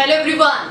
Hello everyone.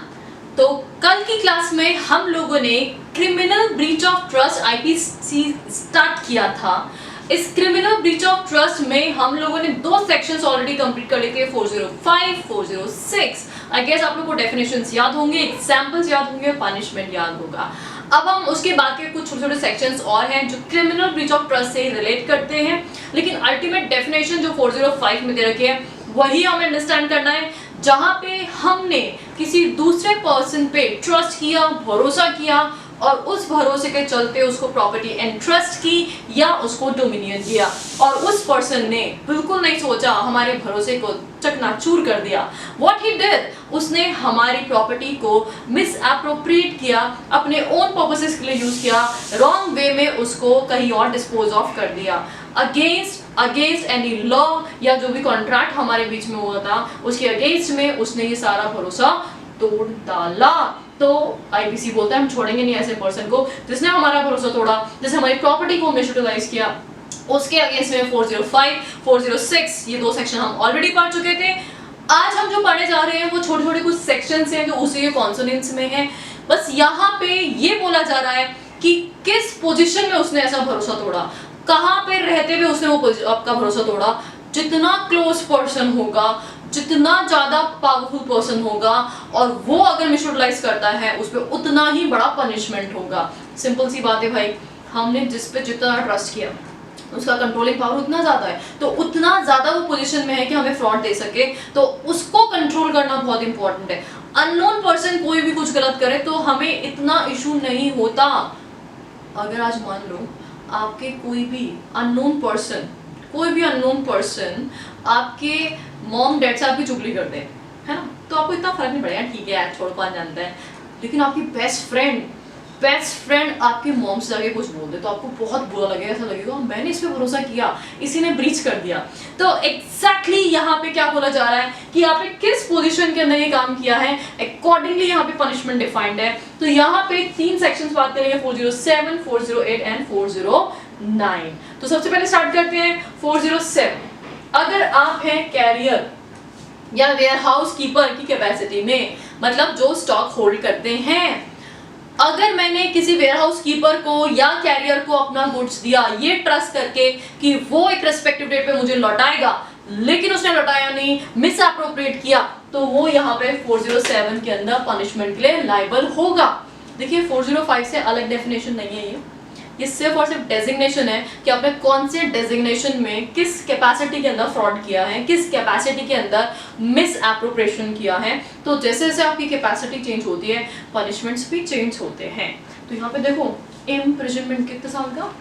तो कल की क्लास में हम लोगों ने criminal breach of trust IPC start किया था। इस क्रिमिनल ब्रीच ऑफ ट्रस्ट में हम लोगों ने दो सेक्शंस ऑलरेडी कंप्लीट कर लिए थे, 405, 406। आई गेस आप लोग को डेफिनेशंस याद होंगे, एग्जांपल्स याद होंगे, पनिशमेंट याद होगा। अब हम उसके बाद के कुछ छोटे छोटे सेक्शंस और हैं जो क्रिमिनल ब्रीच ऑफ ट्रस्ट से रिलेट करते हैं, लेकिन अल्टीमेट डेफिनेशन जो 405 में दे रखी है वही हमें अंडरस्टैंड करना है, जहां पे हमने किसी दूसरे पर्सन पे ट्रस्ट किया, भरोसा किया और उस भरोसे के चलते उसको प्रॉपर्टी एंट्रस्ट की या उसको डोमिनियन दिया और उस पर्सन ने बिल्कुल नहीं सोचा, हमारे भरोसे को चकनाचूर कर दिया। व्हाट ही डिड, उसने हमारी प्रॉपर्टी को मिस एप्रोप्रिएट किया, अपने ओन पर्पसेस के लिए यूज किया, रॉन्ग वे में उसको कहीं और डिस्पोज ऑफ कर दिया। अगेंस्ट एनी लॉ या जो भी कॉन्ट्रैक्ट हमारे बीच में हुआ था उसके अगेंस्ट में उसने ये सारा भरोसा तोड़ डाला। तो आईपीसी बोलता है हम छोड़ेंगे नहीं ऐसे पर्सन को जिसने हमारा भरोसा तोड़ा, जिसने हमारी प्रॉपर्टी को मिसयूटिलाइज किया। उसके अगेंस्ट में 405, 406 ये दो सेक्शन हम ऑलरेडी पढ़ चुके थे। आज हम जो पढ़ने जा रहे हैं वो छोटे छोटे कुछ सेक्शंस हैं जो उसी के कॉन्सोनेंट्स में हैं। बस यहाँ पे ये बोला जा रहा है कि किस पोजीशन में उसने ऐसा भरोसा तोड़ा, कहाँ पे रहते हुए उसने वो आपका भरोसा तोड़ा। जितना क्लोज पर्सन होगा, जितना ज्यादा पावरफुल पर्सन होगा और वो अगर मिसयूटिलाइज करता है उस पर उतना ही बड़ा पनिशमेंट होगा। सिंपल सी बात है भाई, हमने जिस पे जितना ट्रस्ट किया उसका कंट्रोलिंग पावर उतना ज्यादा है, तो उतना ज्यादा वो पोजीशन में है कि हमें फ्रॉड दे सके, तो उसको कंट्रोल करना बहुत इंपॉर्टेंट है। अननोन पर्सन कोई भी कुछ गलत करे तो हमें इतना इशू नहीं होता। अगर आज मान लो आपके कोई भी अननोन पर्सन आपके मॉम डैड से आपकी चुगली करते हैं, है ना, तो आपको इतना फर्क नहीं पड़ेगा, ठीक है यार छोड़, कौन जानता है। लेकिन आपकी बेस्ट फ्रेंड आपके मॉम से जाके कुछ बोल दे तो आपको बहुत बुरा लगेगा, ऐसा लगेगा मैंने इस पे भरोसा किया, इसी ने ब्रीच कर दिया। तो एग्जैक्टली यहाँ पे क्या बोला जा रहा है कि यहाँ पे किस पोजीशन के अंदर ये काम किया है, अकॉर्डिंगली यहाँ पे पनिशमेंट डिफाइंड है। तो यहाँ पे तीन सेक्शंस बात करेंगे, 407, 408 एंड 409। तो सबसे पहले स्टार्ट करते हैं 407। अगर आप हैं कैरियर या वेयर हाउस कीपर की कैपेसिटी में, मतलब जो स्टॉक होल्ड करते हैं, अगर मैंने किसी वेयरहाउस कीपर को या कैरियर को अपना गुड्स दिया ये ट्रस्ट करके कि वो एक रेस्पेक्टिव डेट पे मुझे लौटाएगा, लेकिन उसने लौटाया नहीं, मिस एप्रोप्रिएट किया, तो वो यहाँ पे 407 के अंदर पनिशमेंट के लिए लायबल होगा। देखिए 405 से अलग डेफिनेशन नहीं है ये सिर्फ और सिर्फ डेजिग्नेशन है कि आपने कौन से डेजिग्नेशन में किस कैपेसिटी के अंदर फ्रॉड किया है, किस कैपेसिटी के अंदर मिस एप्रोप्रिएशन किया है। तो जैसे जैसे आपकी कैपेसिटी चेंज होती है पनिशमेंट्स भी चेंज होते हैं। तो यहाँ पे देखो इम्प्रिजनमेंट कितने साल का,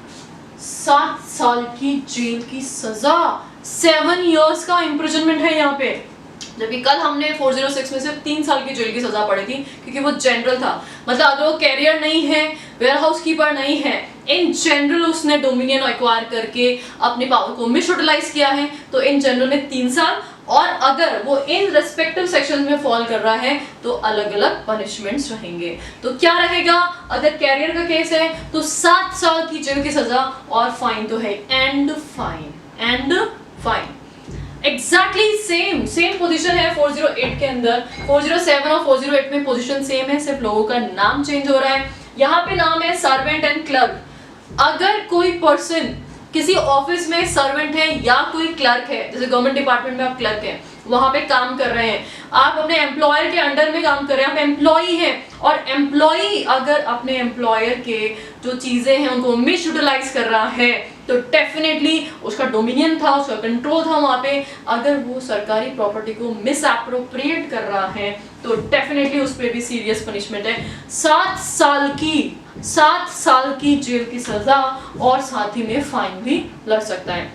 7 साल की जेल की सजा, 7 इयर्स का इम्प्रिजनमेंट है यहाँ पे। जबकि कल हमने 406 में सिर्फ 3 साल की जेल की सजा पड़ी थी क्योंकि वो जनरल था। मतलब अगर वो कैरियर नहीं है, वेयरहाउस कीपर नहीं है, इन जनरल उसने डोमिनियन एक्वायर करके अपनी पावर को मिसयूटिलाइज किया है, तो इन जनरल में 3 साल, और अगर वो इन रेस्पेक्टिव सेक्शन में फॉल कर रहा है तो अलग अलग पनिशमेंट्स रहेंगे। तो क्या रहेगा, अगर कैरियर का केस है तो 7 साल की जेल की सजा और फाइन तो है, and fine. Exactly same position है 408 के अंदर। 407 और 408 में पोजीशन सेम है, सिर्फ लोगों का नाम चेंज हो रहा है। यहाँ पे नाम है सर्वेंट एंड क्लर्क। अगर कोई पर्सन किसी ऑफिस में सर्वेंट है या कोई क्लर्क है, जैसे गवर्नमेंट डिपार्टमेंट में आप क्लर्क हैं, वहां पे काम कर रहे हैं, आप अपने एम्प्लॉयर के अंडर में काम कर रहे हैं, आप एम्प्लॉई हैं, और एम्प्लॉई अगर अपने एम्प्लॉयर के जो चीजें हैं उनको मिसयूटिलाइज कर रहा है तो डेफिनेटली उसका डोमिनियन था, उसका कंट्रोल था वहां पे। अगर वो सरकारी प्रॉपर्टी को मिस एप्रोप्रिएट कर रहा है तो डेफिनेटली उस पर भी सीरियस पनिशमेंट है, 7 साल की जेल की सजा और साथ ही में फाइन भी लग सकता है।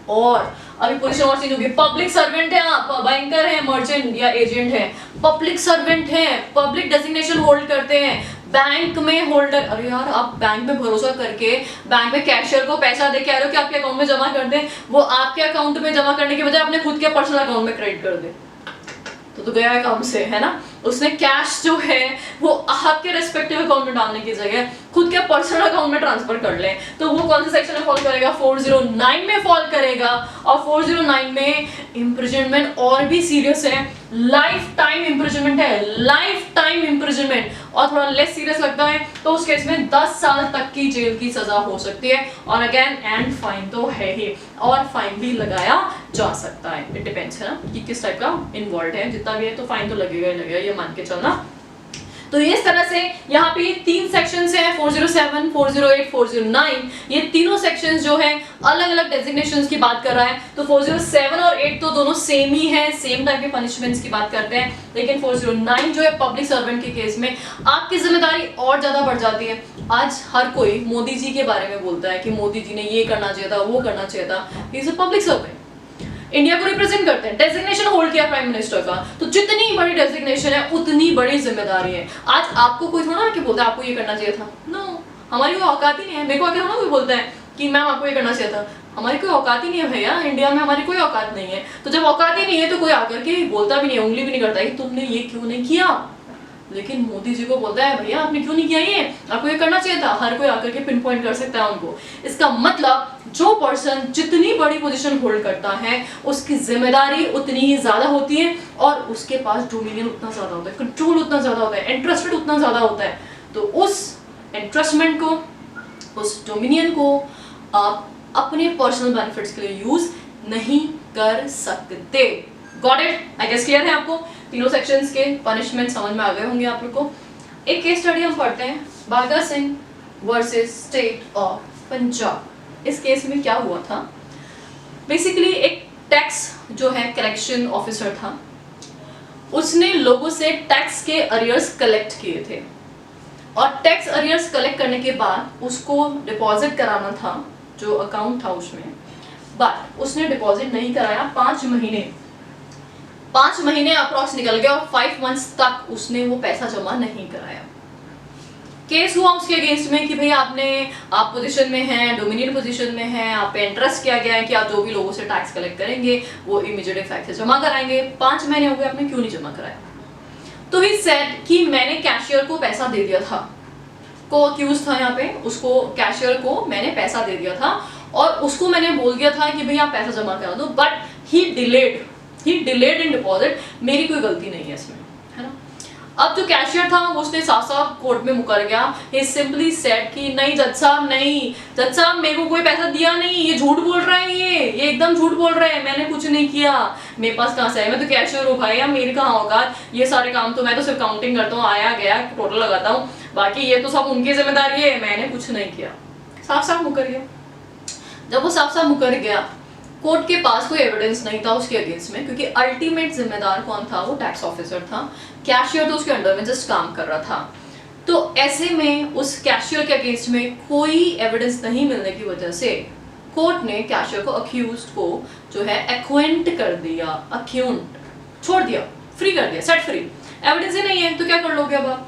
और अभी पोजीशन और चेंज होगी। पब्लिक सर्वेंट है आप, बैंकर है, मर्चेंट या एजेंट है, पब्लिक सर्वेंट है, पब्लिक डेजिग्नेशन होल्ड करते हैं, बैंक में होल्डर। अरे यार आप बैंक में भरोसा करके बैंक में कैशियर को पैसा दे के आ रहे हो कि आपके अकाउंट में जमा कर दे, वो आपके अकाउंट में जमा करने के बजाय अपने खुद के पर्सनल अकाउंट में क्रेडिट कर दे, तो गया काम से, है ना। उसने कैश जो है वो आपके रेस्पेक्टिव अकाउंट में डालने की जगह खुद के पर्सनल अकाउंट में ट्रांसफर कर लें, तो वो कौन से सेक्शन में फॉल करेगा? 409 में फॉल करेगा। और 409 में इम्प्रिजनमेंट और भी सीरियस है, लाइफ टाइम इम्प्रिजनमेंट है, लाइफ टाइम इम्प्रिजनमेंट। और थोड़ा लेस सीरियस लगता है तो उस केस में 10 साल तक की जेल की सजा हो सकती है। और अगेन एंड फाइन तो है ही, और फाइन भी लगाया जा सकता है। इट डिपेंड्स है ना कि किस टाइप का इन्वॉल्व है, जितना भी है तो फाइन तो लगेगा ही लगेगा, ये मान के चलना। तो इस तरह से यहाँ पे 3 सेक्शंस हैं, 407, 408, 409। ये तीनों सेक्शंस जो है अलग अलग डेजिग्नेशंस की बात कर रहा है। तो 407 और 8 तो दोनों सेम ही है, सेम टाइप के पनिशमेंट्स की बात करते हैं। लेकिन 409 जो है पब्लिक सर्वेंट के केस में आपकी जिम्मेदारी और ज्यादा बढ़ जाती है। आज हर कोई मोदी जी के बारे में बोलता है कि मोदी जी ने ये करना चाहिए था, वो करना चाहिए था। He is a public servant, India को रिप्रेजेंट करते हैं, डेजिग्नेशन होल्ड किया प्राइम मिनिस्टर का, तो जितनी बड़ी डेजिग्नेशन है उतनी बड़ी जिम्मेदारी है। आज आपको कोई थोड़ा कि बोलता है आपको ये करना चाहिए था, नो, हमारी कोई औकात ही नहीं है। मेरे को आके थोड़ा कोई बोलता है कि मैम आपको ये करना चाहिए था, हमारी कोई औकात ही नहीं है भैया, इंडिया में हमारी कोई औकात नहीं है। तो जब औकात ही नहीं है तो कोई आकर के बोलता भी नहीं है, उंगली भी नहीं करता कि तुमने ये क्यों नहीं किया। लेकिन मोदी जी को बोलता है भैया आपने क्यों नहीं किया, ये आपको ये करना चाहिए था। हर कोई आकर के पिन पॉइंट कर सकता है उनको। इसका मतलब जो पर्सन जितनी बड़ी पोजीशन होल्ड करता है उसकी जिम्मेदारी उतनी ही ज्यादा होती है, और उसके पास डोमिनियन उतना ज्यादा होता है, कंट्रोल उतना ज्यादा होता है, इंटरेस्टेड उतना ज्यादा होता है। तो उस इंटरेस्टमेंट को, उस डोमिनियन को आप अपने पर्सनल बेनिफिट्स के लिए यूज नहीं कर सकते। Got it? I guess clear है आपको? तीनों सेक्शंस के पनिशमेंट समझ में आ गए होंगे आप लोग को। एक केस स्टडी हम पढ़ते हैं, बागा Singh versus state of Punjab. इस केस में क्या हुआ था? बेसिकली एक टैक्स जो है कलेक्शन ऑफिसर था, उसने लोगों से टैक्स के अरियर्स कलेक्ट किए थे, और टैक्स अरियर्स कलेक्ट करने के बाद उसको डिपॉजिट कराना था जो अकाउंट था उसमें, बट उसने डिपॉजिट नहीं कराया। 5 महीने अप्रॉक्स निकल गए और 5 मंथ्स तक उसने वो पैसा जमा नहीं कराया। केस हुआ उसके अगेंस्ट में कि भाई आप पोजीशन में हैं, डोमिनियन पोजीशन में हैं, आप पे इंटरेस्ट किया गया है कि आप जो भी लोगों से टैक्स कलेक्ट करेंगे वो इमीडिएट इफेक्ट से जमा कराएंगे। 5 महीने हो गए, आपने क्यों नहीं जमा कराया? तो ही सेड कि मैंने कैशियर को पैसा दे दिया था, को अक्यूज था यहाँ पे, उसको कैशियर को मैंने पैसा दे दिया था और उसको मैंने बोल दिया था कि भाई आप पैसा जमा करा दो, but he delayed in deposit. मेरी कोई गलती नहीं है इसमें, है ना। अब जो कैशियर था उसने साफ साफ कोर्ट में मुकर गया। ही सिंपली सेड कि नहीं जज साहब, नहीं जज साहब, मेरे को कोई पैसा दिया नहीं, ये झूठ बोल रहा है, ये एकदम झूठ बोल रहे हैं, मैंने कुछ नहीं किया, मेरे पास कहाँ से आया, मैं तो कैशियर हूँ भाई, मेरी कहाँ औकात, ये सारे काम तो मैं तो सिर्फ काउंटिंग करता हूँ, आया गया टोटल लगाता हूँ, बाकी ये तो सब उनकी जिम्मेदारी है, मैंने कुछ नहीं किया। साफ साफ मुकर गया। जब वो साफ साफ मुकर गया, कोर्ट के पास कोई एविडेंस नहीं था उसके अगेंस्ट में, क्योंकि अल्टीमेट जिम्मेदार कौन था? वो टैक्स ऑफिसर था। कैशियर तो उसके अंडर में जस्ट काम कर रहा था। तो ऐसे में उस कैशियर के अगेंस्ट में कोई एविडेंस नहीं मिलने की वजह से कोर्ट ने कैशियर को, अक्यूज्ड को जो है एक्विंट कर दिया, अक्यूंट छोड़ दिया, फ्री कर दिया, सेट फ्री। एविडेंस ही नहीं है तो क्या कर लोगे अब आप?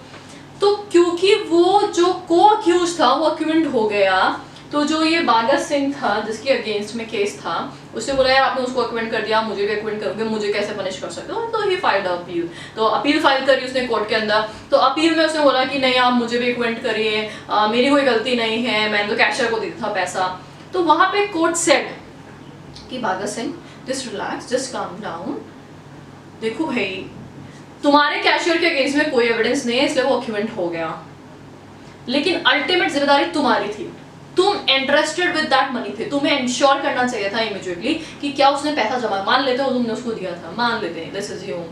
तो क्योंकि वो जो को अक्यूज था वो अक्यूंट हो गया, तो जो ये बागा सिंह था जिसके अगेंस्ट में केस था, उसने बोला यार आपने उसको अक्वेंट कर दिया, मुझे भी अक्वेंट करोगे, मुझे कैसे पनिश कर सकते हो? तो ही फाइल्ड अपील। तो अपील फाइल करी उसने कोर्ट के अंदर। तो अपील में उसने बोला कि नहीं आप मुझे भी अक्वेंट करिए, मेरी कोई गलती नहीं है, मैंने तो कैशियर को दिया था पैसा। तो वहां पे कोर्ट सेड कि बागा Singh just relax, just calm down, देखो भाई तुम्हारे कैशियर के अगेंस्ट में कोई एविडेंस नहीं है इसलिए वो अक्वेंट हो गया, लेकिन अल्टीमेट जिम्मेदारी तुम्हारी थी, तुम इंटरेस्टेड विद दैट मनी थे, तुम्हें इंश्योर करना चाहिए था इमीडिएटली कि क्या उसने पैसा जमा, मान लेते हो तुमने उसको दिया था, मान लेते हैं दिस इज यूम,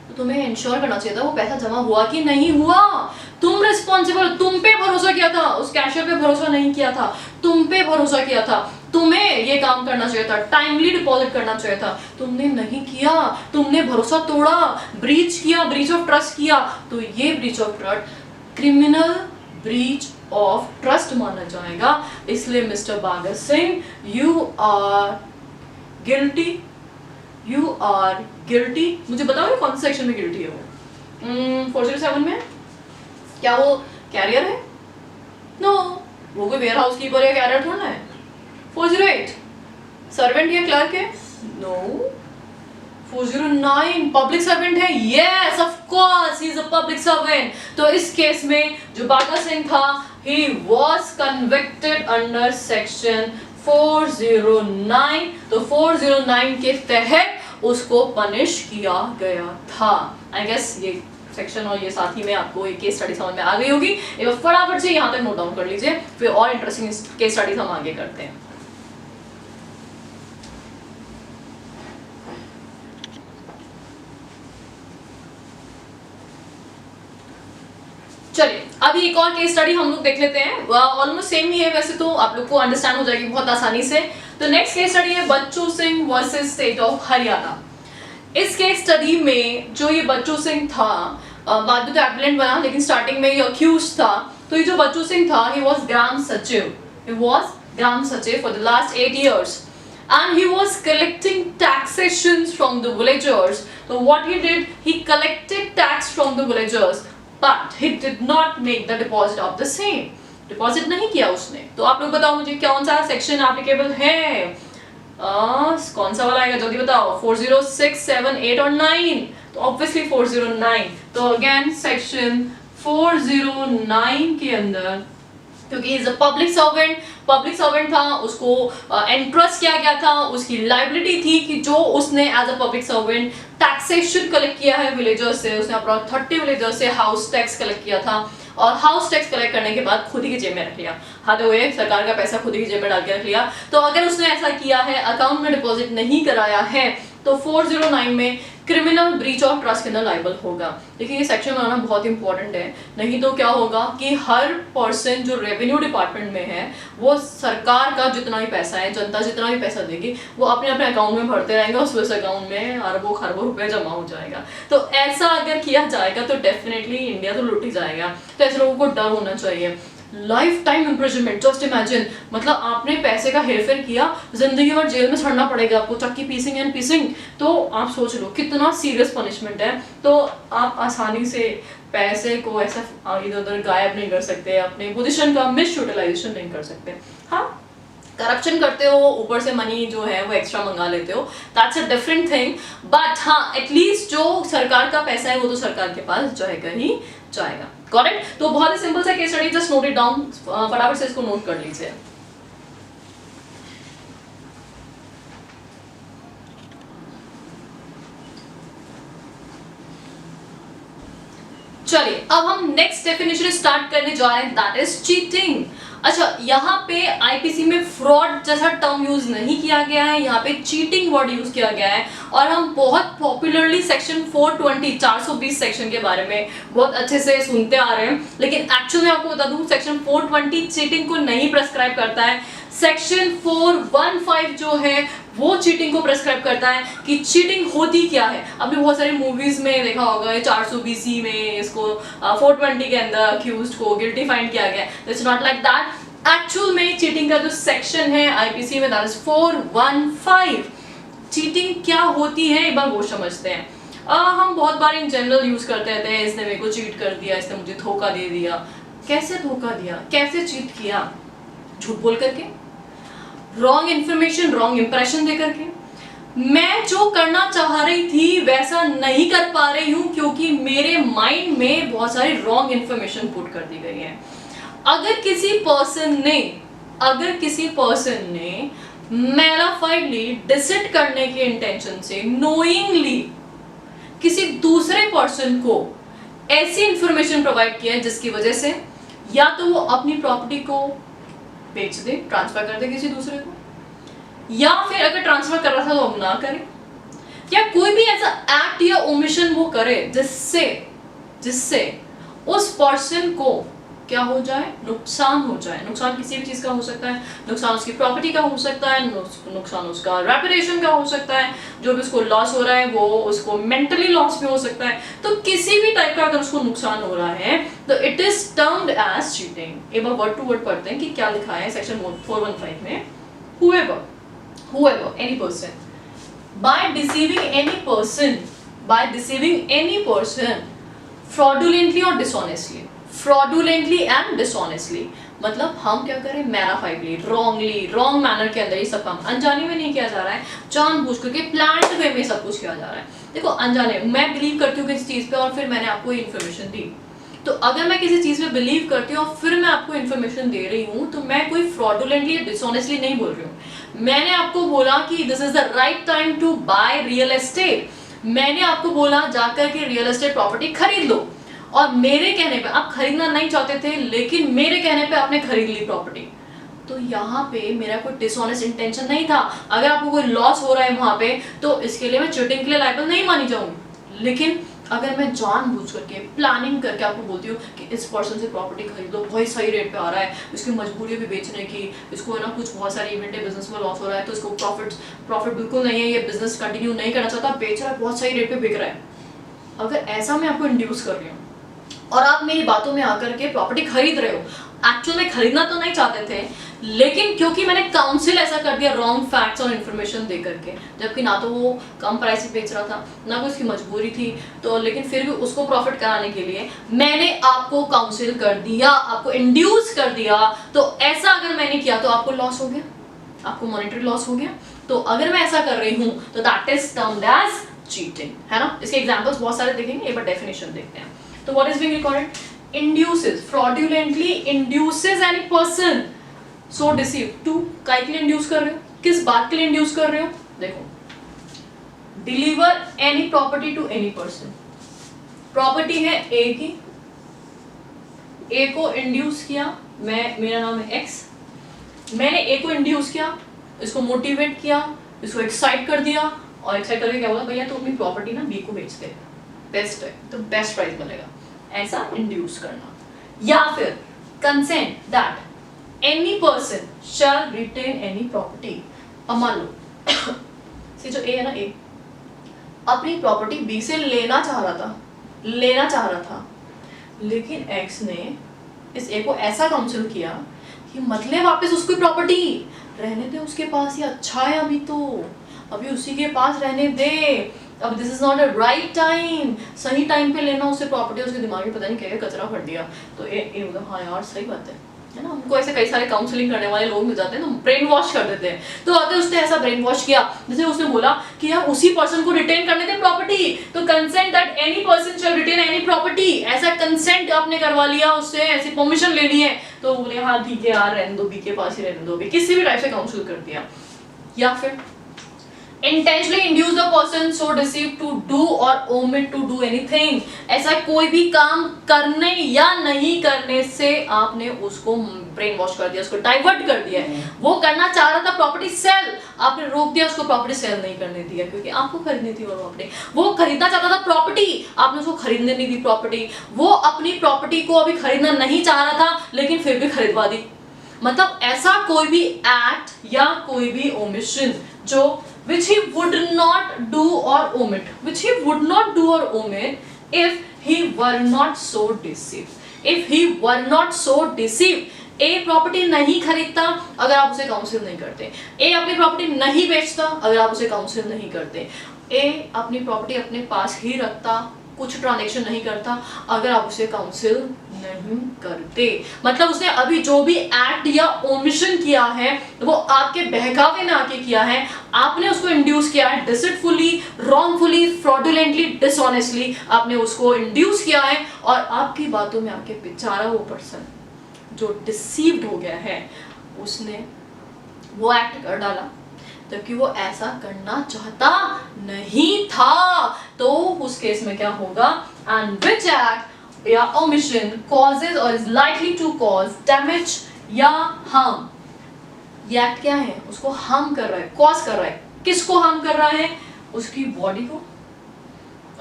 तो तुम्हें इंश्योर करना चाहिए था वो पैसा जमा हुआ कि नहीं हुआ। तुम रिस्पॉन्सिबल, तुम पे भरोसा किया था, उस कैशियर पे भरोसा नहीं किया था, तुम पे भरोसा किया था, तुम्हें ये काम करना चाहिए था, टाइमली डिपॉजिट करना चाहिए था, तुमने नहीं किया, तुमने भरोसा तोड़ा, ब्रीच किया, ब्रीच ऑफ ट्रस्ट किया। तो ये breach of trust criminal breach of trust माना जाएगा। इसलिए mister Baga Singh you are guilty, you are guilty. मुझे बताओ कौन से सेक्शन में गिल्टी है वो? 407 में? क्या वो कैरियर है? नो, वो कोई वेयर हाउस कीपर या कैरियर थोड़ा है। 408 सर्वेंट या क्लर्क है? नो, 409 पब्लिक सर्वेंट है, yes of course he is a public servant. तो इस केस में जो बागा सिंह था, he was convicted under section 409। तो 409 के तहत उसको पनिश किया गया था। आई गेस ये सेक्शन और ये साथ ही में आपको एक केस स्टडी समझ में आ गई होगी। एक बार फटाफट से यहाँ तक नोट डाउन कर लीजिए, फिर और इंटरेस्टिंग केस स्टडीज हम आगे करते हैं। चलिए अभी एक और केस स्टडी हम लोग देख लेते हैं, ऑलमोस्ट सेम ही है वैसे, तो आप लोग को अंडरस्टैंड हो जाएगी बहुत आसानी से। तो नेक्स्ट केस स्टडी है Bachchu Singh versus state of Haryana. इस केस स्टडी में जो ये बच्चू सिंह था, बाद में तो एप्लेंट बना, लेकिन स्टार्टिंग में ये अक्यूज था। तो ये जो बच्चू सिंह था, he was ग्राम सचिव for the last 8 years and he was collecting taxations from the villagers. So what he did, he collected tax from the villagers but he did not make the deposit of the same. Deposit नहीं किया उसने। तो आप लोग बताओ मुझे कौन सा सेक्शन एप्लीकेबल है, कौन सा वाला आएगा जल्दी बताओ। 406, 7, 8 और 9। तो ऑब्वियसली 409। तो अगेन सेक्शन 409 के अंदर, क्योंकि इज अ पब्लिक सर्वेंट था, उसको एंट्रस्ट किया गया था, उसकी लाइबिलिटी थी कि जो उसने as a public servant taxation collect किया है विलेजर्स से, उसने अप्रॉक्स 30 विलेजर्स से हाउस टैक्स कलेक्ट किया था और हाउस टैक्स कलेक्ट करने के बाद खुद ही की जेब में रख लिया, हाथ हुए सरकार का पैसा खुद ही की जेब में डाल के रख लिया। तो अगर उसने ऐसा किया है, अकाउंट में डिपॉजिट नहीं कराया है, तो 409 में क्रिमिनल ब्रीच ऑफ ट्रस्ट के अंदर लायबल होगा। देखिए ये सेक्शन बनाना बहुत इंपॉर्टेंट है, नहीं तो क्या होगा कि हर पर्सन जो रेवेन्यू डिपार्टमेंट में है, वो सरकार का जितना भी पैसा है, जनता जितना भी पैसा देगी, वो अपने अपने अकाउंट में भरते रहेंगे, उस अकाउंट में अरबों खरबों रुपए जमा हो जाएगा। तो ऐसा अगर किया जाएगा तो डेफिनेटली इंडिया तो लूट ही जाएगा। तो ऐसे लोगों को डर होना चाहिए। Life time imprisonment, just imagine, मतलब आपने पैसे का हेरफेर किया, जिंदगी भर जेल में सड़ना पड़ेगा आपको, चक्की पीसिंग एंड पीसिंग। तो आप सोच लो कितना सीरियस पनिशमेंट है। तो आप आसानी से पैसे को ऐसा इधर उधर गायब नहीं कर सकते, अपने पोजीशन का मिस यूटिलाइजेशन नहीं कर सकते। हाँ, करप्शन करते हो, ऊपर से मनी जो है वो एक्स्ट्रा मंगा लेते हो, that's a different thing. But हाँ, एटलीस्ट जो सरकार का पैसा है वो तो सरकार के पास जाएगा ही जाएगा। Got it? तो बहुत ही सिंपल सा case study, just note it down, फटाफट से इसको नोट कर लीजिए। चलिए अब हम नेक्स्ट डेफिनेशन स्टार्ट करने जा रहे हैं, दैट इज चीटिंग। अच्छा, यहाँ पे आईपीसी में फ्रॉड जैसा टर्म यूज नहीं किया गया है, यहाँ पे चीटिंग वर्ड यूज किया गया है। और हम बहुत पॉपुलरली सेक्शन 420 420 सेक्शन के बारे में बहुत अच्छे से सुनते आ रहे हैं, लेकिन एक्चुअली मैं आपको बता दूं सेक्शन 420 चीटिंग को नहीं प्रेस्क्राइब करता है। सेक्शन 415 जो है वो चीटिंग को प्रेस्क्राइब करता है कि चीटिंग होती क्या है। आपने बहुत सारी मूवीज में देखा होगा 420 में इसको 420 के अंदर अक्यूज्ड को गिल्टी फाइंड किया गया। It's not like that. Actual में चीटिंग का जो सेक्शन है आईपीसी में, दैट इज 415। चीटिंग क्या होती है एक बार वो समझते हैं। हम बहुत बार इन जनरल यूज करते रहते हैं, इसने मेरे को चीट कर दिया, इसने मुझे धोखा दे दिया। कैसे धोखा दिया, कैसे चीट किया? झूठ बोल करके, रॉन्ग इंफॉर्मेशन, रॉन्ग इंप्रेशन दे करके। मैं जो करना चाह रही थी वैसा नहीं कर पा रही हूं क्योंकि मेरे माइंड में बहुत सारी रॉन्ग इंफॉर्मेशन पुट कर दी गई है। अगर किसी पर्सन ने मैलाफाइडली डिसिट करने के इंटेंशन से नोइंगली किसी दूसरे पर्सन को ऐसी इंफॉर्मेशन प्रोवाइड किया है जिसकी वजह से या तो वो अपनी प्रॉपर्टी को बेच दे, ट्रांसफर कर दे किसी दूसरे को, या फिर अगर ट्रांसफर कर रहा था तो अब ना करे, या कोई भी ऐसा एक्ट या ओमिशन वो करे जिससे उस पर्सन को क्या हो जाए, नुकसान हो जाए। नुकसान किसी भी चीज का हो सकता है, नुकसान उसकी प्रॉपर्टी का हो सकता है, नुकसान उसका रेपुटेशन का हो सकता है, जो भी उसको लॉस हो रहा है वो उसको मेंटली लॉस भी हो सकता है। तो किसी भी टाइप का अगर उसको नुकसान हो रहा है तो it is termed as cheating. एक बार वर्ड टू वर्ड पढ़ते हैं कि क्या लिखा है सेक्शन 415 में। whoever any person by deceiving any person fraudulently and dishonestly मतलब हम क्या करें, मैनाफाइडली, रॉन्ग मैनर के अंदर ये सब काम अनजाने में नहीं किया जा रहा है, जानबूझ करके प्लान्ड वे में सब कुछ किया जा रहा है। देखो अनजाने मैं बिलीव करती हूँ किसी चीज पे और फिर मैंने आपको इन्फॉर्मेशन दी, तो अगर मैं किसी चीज पे बिलीव करती हूँ और फिर मैं आपको इन्फॉर्मेशन दे रही हूँ तो मैं कोई फ्रॉडुलेंटली डिसऑनेस्टली नहीं बोल रही हूँ। मैंने आपको बोला कि this is the right time to buy real estate, मैंने आपको बोला जाकर के रियल एस्टेट प्रॉपर्टी खरीद लो, और मेरे कहने पे आप खरीदना नहीं चाहते थे लेकिन मेरे कहने पे आपने खरीद ली प्रॉपर्टी, तो यहाँ पे मेरा कोई डिसऑनेस्ट इंटेंशन नहीं था। अगर आपको कोई लॉस हो रहा है वहां पे तो इसके लिए मैं चीटिंग के लिए लायबल नहीं मानी जाऊंगी। लेकिन अगर मैं जानबूझ करके प्लानिंग करके आपको बोलती हूँ कि इस पर्सन से प्रॉपर्टी खरीदो, बहुत सही रेट पे आ रहा है, इसकी मजबूरी भी बेचने की, इसको है ना कुछ बहुत सारी इवेंट है, बिजनेस में लॉस हो रहा है तो इसको प्रॉफिट बिल्कुल नहीं है, ये बिजनेस कंटिन्यू नहीं करना चाहता, बेच रहा है, बहुत सही रेट पे बिक रहा है, अगर ऐसा मैं आपको इंड्यूस कर रही हूँ और आप मेरी बातों में आकर के प्रॉपर्टी खरीद रहे हो, एक्चुअल में खरीदना तो नहीं चाहते थे लेकिन क्योंकि मैंने काउंसिल ऐसा कर दिया रॉन्ग फैक्ट्स और इन्फॉर्मेशन दे करके, जबकि ना तो वो कम प्राइस पे बेच रहा था ना कोई उसकी मजबूरी थी, तो लेकिन फिर भी उसको प्रॉफिट कराने के लिए मैंने आपको काउंसिल कर दिया, आपको इंड्यूस कर दिया। तो ऐसा अगर मैंने किया तो आपको लॉस हो गया, आपको मॉनेटरी लॉस हो गया। तो अगर मैं ऐसा कर रही हूँ तो that is termed as cheating, है ना। इसके एग्जांपल्स बहुत सारे देखेंगे, एक बार डेफिनेशन देखते हैं। तो what is being recorded, induces, fraudulently induces any person so deceive to, काय के लिए इंड्यूस कर रहे हो, किस बात के लिए इंड्यूस कर रहे हो, देखो deliver any property to any person, property है ए की, ए को इंड्यूस किया, मेरा नाम है एक्स, मैंने ए को इंड्यूस किया, इसको मोटिवेट किया, इसको एक्साइट कर दिया, और एक्साइट करके क्या बोला, भैया तो अपनी प्रॉपर्टी ना बी को बेच दे, बेस्ट है तो बेस्ट प्राइस मिलेगा, ऐसा इंड्यूस करना। या फिर consent that any person shall retain any property, अब मान लो सी जो ए है ना, ए अपनी प्रॉपर्टी बी से लेना चाह रहा था लेकिन एक्स ने इस ए को ऐसा काउंसिल किया कि मतलब वापस उसकी प्रॉपर्टी रहने दे उसके पास, ही अच्छा है अभी उसी के पास रहने दे, अब this is not a right time, सही टाइम पे लेना उससे प्रॉपर्टी, उसके दिमाग में पता नहीं क्या कचरा भर दिया। तो ये बोला हाँ यार सही बात है ना, हमको ऐसे कई सारे काउंसलिंग करने वाले लोग मिल जाते हैं तो ब्रेन वॉश कर देते हैं। तो अगर उसने ऐसा ब्रेन वॉश किया, जैसे उसने बोला कि यार उसी पर्सन को रिटेन करने दे प्रॉपर्टी, तो consent that any person shall retain any property, ऐसा कंसेंट आपने करवा लिया उससे, ऐसी परमिशन ले ली है, तो बोले हाँ ठीक है यार रहने दो, बी के पास ही रहने दो, किसी भी टाइप से काउंसिल कर दिया। या फिर intentionally induce the person so deceived to do or omit to do anything, ऐसा कोई भी काम करने या नहीं करने से आपने उसको ब्रेन वॉश कर दिया, उसको डाइवर्ट कर दिया है। वो करना चाह रहा था प्रॉपर्टी सेल, आपने रोक दिया उसको, प्रॉपर्टी सेल नहीं करने दिया क्योंकि आपको खरीदनी थी वो प्रॉपर्टी। वो खरीदना चाहता था प्रॉपर्टी, आपने उसको खरीदने नहीं दी प्रॉपर्टी। वो अपनी प्रॉपर्टी को अभी खरीदना नहीं चाह रहा था लेकिन फिर भी खरीदवा दी। मतलब ऐसा कोई भी एक्ट या कोई भी ओमिशन जो which he would not do or omit if he were not so deceived, a property नहीं खरीदता अगर आप उसे काउंसिल नहीं करते, ए अपनी प्रॉपर्टी नहीं बेचता अगर आप उसे काउंसिल नहीं करते, ए अपनी प्रॉपर्टी अपने पास ही रखता, कुछ ट्रांजैक्शन नहीं करता अगर आप उसे काउंसिल नहीं करते। मतलब उसने अभी जो भी एक्ट या ओमिशन किया है वो आपके बहकावे में आके किया है, आपने उसको इंड्यूस किया है, डिसीटफुली, रॉन्गफुली, फ्रॉडुलेंटली, डिसऑनेस्टली आपने उसको इंड्यूस किया है, और आपकी बातों में आके बेचारा वो पर्सन जो डिसीव्ड हो गया है उसने वो एक्ट कर डाला जबकि वो ऐसा करना चाहता नहीं था। तो उस केस में क्या होगा, एंड विच एक्ट या ओमिशन कॉजेज और is likely to cause damage या हार्म, ये एक्ट क्या है, उसको हार्म कर रहा है, कॉज कर रहा है। किसको हार्म कर रहा है, उसकी बॉडी को,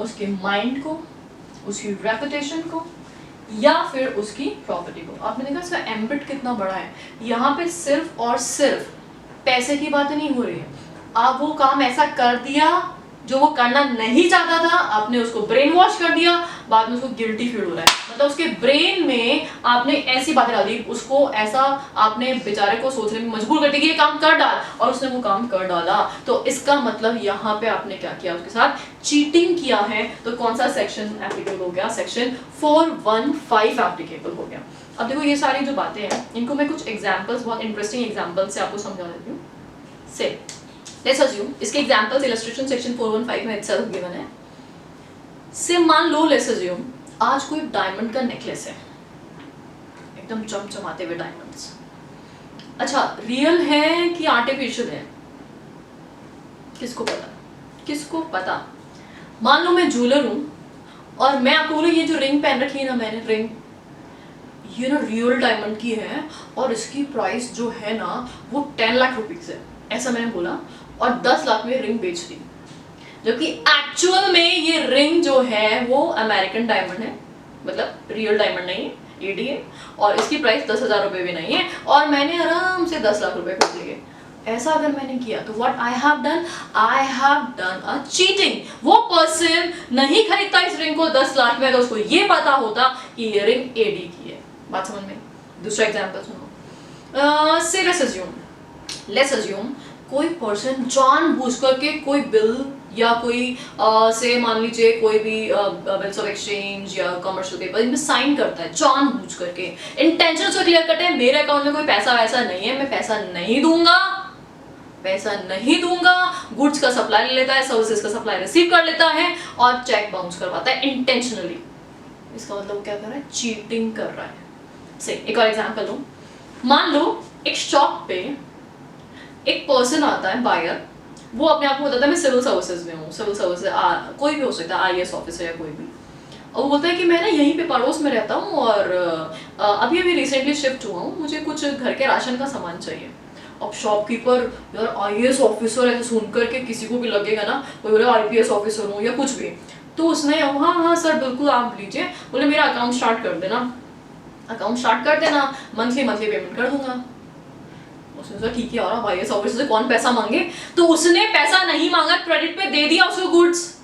उसके माइंड को, उसकी रेपुटेशन को, या फिर उसकी प्रॉपर्टी को। आपने देखा इसका एम्बिट कितना बड़ा है, यहाँ पे सिर्फ और सिर्फ पैसे की बात नहीं हो रही है, आप वो काम ऐसा कर दिया जो वो करना नहीं चाहता था, आपने उसको ब्रेन वॉश कर दिया, बाद में उसको गिल्टी फील हो रहा है, मतलब उसके ब्रेन में आपने ऐसी बातें डाल दी, उसको ऐसा आपने बेचारे को सोचने में मजबूर कर दिया कि ये काम कर डाल, और उसने वो काम कर डाला। तो इसका मतलब यहाँ पे आपने क्या किया, उसके साथ चीटिंग किया है। तो कौन सा सेक्शन एप्लीकेबल हो गया, सेक्शन 415 एप्लीकेबल हो गया। अब देखो ये सारी जो बातें हैं इनको मैं कुछ एग्जांपल्स, बहुत इंटरेस्टिंग एग्जांपल्स से आपको समझा देती हूँ। से लेट्स अज्यूम, इसके एग्जांपल्स इलस्ट्रेशन सेक्शन 415 में इटसेल्फ गिवन है। से मान लो लेट्स अज्यूम आज कोई डायमंड का नेकलेस है, एकदम चमचमाते हुए डायमंड्स। अच्छा, रियल है कि आर्टिफिशियल है, किसको पता, किसको पता। मान लो मैं ज्वेलर हूं और मैं आपको बोलूं ये जो रिंग पहन रखी है ना मैंने, रिंग ये ना रियल डायमंड की है और इसकी प्राइस जो है ना वो 10 लाख रुपीज है, ऐसा मैंने बोला, और 10 लाख में रिंग बेच दी। जबकि एक्चुअल में ये रिंग जो है वो अमेरिकन डायमंड है, मतलब रियल डायमंड नहीं है, एडी है, और इसकी प्राइस 10,000 रुपये भी नहीं है, और मैंने आराम से 10 लाख रुपए खरीद लिए। ऐसा अगर मैंने किया तो what I have done a cheating. वो पर्सन नहीं खरीदता इस रिंग को 10 लाख में अगर उसको ये पता होता कि ये रिंग एडी की है। बात समझ में? दूसरा एग्जांपल सुनो। से लेट्स अज्यूम कोई पर्सन जानबूझ करके कोई बिल या कोई से मान लीजिए कोई भी बिल्स ऑफ एक्सचेंज या कमर्शियल पेपर इनमें साइन करता है जानबूझ करके, इंटेंशन से क्लियर कट है मेरे अकाउंट में कोई पैसा वैसा नहीं है, मैं पैसा नहीं दूंगा, गुड्स का सप्लाई ले लेता है, सर्विसेज का सप्लाई रिसीव कर लेता है और चेक बाउंस करवाता है इंटेंशनली। इसका मतलब क्या कर रहा है? चीटिंग कर रहा है। से एक और एग्जांपल लूं, मान लो एक शॉप पे एक पर्सन आता है, बायर, वो अपने आप को बताता है मैं सिविल सर्विसेज में हूँ, सिविल सर्विसेज कोई भी हो सकता है, आईएएस ऑफिसर या कोई भी, और वो बोलता है कि मैं ना यहीं पे पड़ोस में रहता हूँ और अभी रिसेंटली शिफ्ट हुआ हूँ, मुझे कुछ घर के राशन का सामान चाहिए। अब शॉपकीपर, यार आईएएस ऑफिसर ऐसे सुन करके किसी को भी लगेगा ना, कोई बोले आईपीएस ऑफिसर हूँ या कुछ भी, तो उसने हाँ सर बिल्कुल आप लीजिए, बोले मेरा अकाउंट स्टार्ट कर देना, मंथली पेमेंट कर दूंगा। उसने सोचा ठीक है, और आईएएस ऑफिसर से कौन पैसा मांगे, तो उसने पैसा नहीं मांगा, क्रेडिट पे दे दिया उसको गुड्स,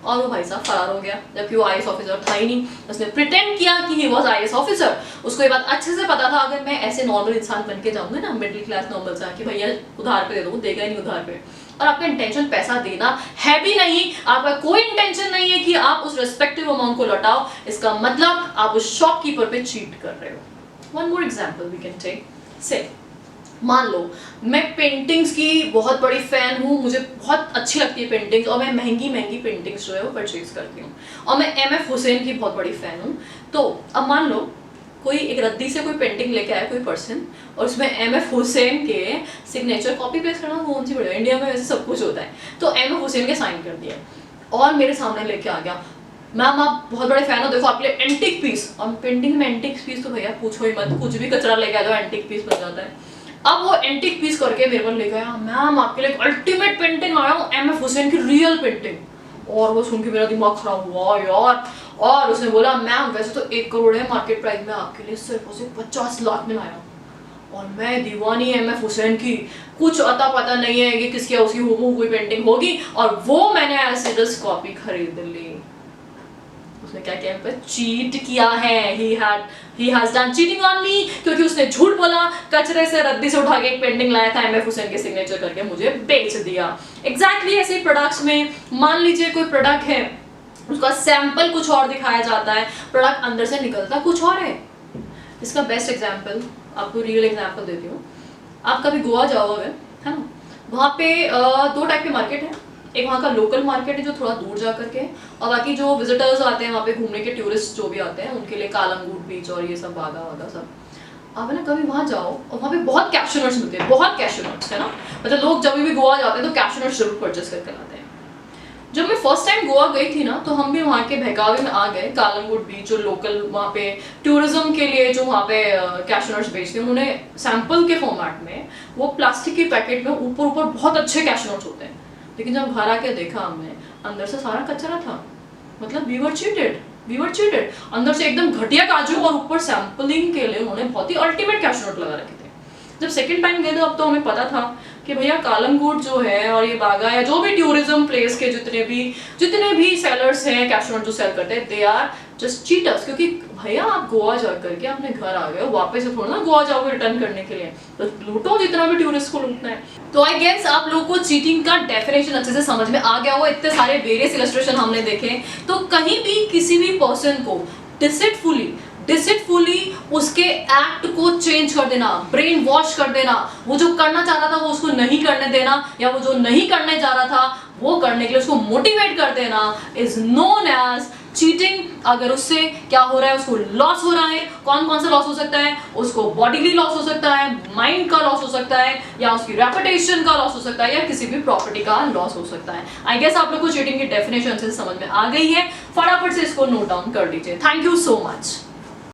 और वो भाई साहब फरार हो गया, जबकि वो आईएएस ऑफिसर था ही नहीं। उसने प्रिटेंड किया कि ही वाज आईएएस ऑफिसर। उसको ये बात अच्छे से पता था अगर मैं ऐसे नॉर्मल इंसान बन के जाऊंगा ना, मिडिल क्लास नॉर्मल सा, कि भैया उधार पे दे दो, देगा ही नहीं उधार पे, और आपका इंटेंशन पैसा देना है भी नहीं, आपका कोई इंटेंशन नहीं है कि आप उस रेस्पेक्टिव अमाउंट को लौटाओ, इसका मतलब आप उस शॉपकीपर पे चीट कर रहे हो। One more example we can take. से मान लो मैं पेंटिंग्स की बहुत बड़ी फैन हूँ, मुझे बहुत अच्छी लगती है पेंटिंग्स, और मैं महंगी पेंटिंग्स जो है वो परचेज करती हूँ, और मैं एमएफ हुसैन की बहुत बड़ी फैन हूँ। तो अब मान लो कोई एक रद्दी से कोई पेंटिंग लेके आया कोई पर्सन, और उसमें एमएफ हुसैन के सिग्नेचर, कॉपी पेस्ट करना कौन सी बढ़िया, इंडिया में वैसे सब कुछ होता है, तो एमएफ हुसैन के साइन कर दिया और मेरे सामने लेके आ गया, मैम आप बहुत बड़े फैन हो, देखो आपके लिए एंटिक पीस, और पेंटिंग में एंटिक पीस तो भैया पूछो ही मत, कुछ भी कचरा लेके आ जाओ एंटिक पीस बन जाता है। अब वो एंटिक पीस करके मेरे को लेके आया, मैम आपके लिए अल्टीमेट पेंटिंग आया हूँ, एमएफ हुसैन की रियल पेंटिंग, और वो सुन के मेरा दिमाग खराब हुआ यार, और उसने बोला मैम वैसे तो 1 करोड़ है मार्केट प्राइस में, आपके लिए सिर्फ उसे 50 लाख में लाया, और मैं दीवानी एमएफ हुसैन की, कुछ अता पता नहीं है कि किसकी उसकी हूबहू कोई पेंटिंग होगी, और वो मैंने एज कॉपी खरीद ली। उसने क्या किया, पे चीट किया है, he has done cheating on me, क्योंकि उसने झूठ बोला, कचरे से रद्दी से उठा के एक पेंटिंग लाया था, एमएफ हुसैन के सिग्नेचर करके मुझे बेच दिया। एग्जैक्टली ऐसे प्रोडक्ट्स में मान लीजिए कोई प्रोडक्ट है, उसका सैंपल कुछ और दिखाया जाता है, प्रोडक्ट अंदर से निकलता कुछ और है। इसका बेस्ट एग्जाम्पल आपको रियल एग्जाम्पल देती हूँ। आप कभी गोवा जाओगे है ना, वहाँ पे 2 टाइप के मार्केट है, एक वहाँ का लोकल मार्केट है जो थोड़ा दूर जा करके, और बाकी जो विजिटर्स आते हैं वहाँ पे घूमने के, टूरिस्ट जो भी आते हैं उनके लिए कालंगूट बीच और ये सब बागा वागा सब। आप है ना कभी वहाँ जाओ और वहाँ पे बहुत कैश्यू नट्स मिलते हैं, बहुत कैश्यू नट्स है ना, मतलब लोग जब भी गोवा जाते हैं तो कैश्यू नट्स जरूर परचेस करके लाते हैं। जब मैं फर्स्ट टाइम गोवा गई थी ना, तो हम भी वहाँ के बहकावे में आ गए, कालंगुट बीच जो लोकल वहाँ पे टूरिज्म के लिए जो वहाँ पे कैश्यू नट्स बेचते हैं, उन्होंने सैंपल के फॉर्मेट में वो प्लास्टिक के पैकेट में ऊपर बहुत अच्छे कैश्यू नट्स होते हैं, लेकिन जब घर आके देखा हमने, अंदर से सारा कचरा था, मतलब वी वर चीटेड। अंदर से एकदम घटिया काजू और ऊपर सैंपलिंग के लिए उन्होंने बहुत ही अल्टीमेट कैश्यू नट लगा रखे थे। जब सेकंड टाइम गए थे अब तो हमें पता था कि भैया कालंगूट जो है और ये बागा या जो भी टूरिज्म प्लेस के जितने भी सेलर्स हैं कैश्यू नट जो सेल करते हैं, दे आर जस्ट चीटर्स। क्योंकि भैया आप गोवा जा करके अपने घर आ गए, वापस से थोड़ा ना गोवा जाओगे रिटर्न करने के लिए, तो लूटो जितना भी टूरिस्ट को लूटना है। तो आई गेस आप लोगों को चीटिंग का डेफिनेशन अच्छे से समझ में आ गया होगा, इतने सारे वेरियस इलस्ट्रेशन हमने देखे। तो कहीं भी किसी भी पर्सन को डिसीटफुली डिसिटफुली उसके एक्ट को चेंज कर देना, ब्रेन वॉश कर देना, वो जो करना चाह रहा था वो उसको नहीं करने देना, या वो जो नहीं करने जा रहा था वो करने के लिए उसको मोटिवेट कर देना, इज नोन एज चीटिंग। अगर उससे क्या हो रहा है, उसको लॉस हो रहा है, कौन कौन सा लॉस हो सकता है, उसको बॉडीली लॉस हो सकता है, माइंड का लॉस हो सकता है, या उसकी रेपुटेशन का लॉस हो सकता है, या किसी भी प्रॉपर्टी का लॉस हो सकता है। आई गेस आप लोग को चीटिंग की डेफिनेशन से समझ में आ गई है, फटाफट से इसको नोट डाउन कर लीजिए। Thank you so much.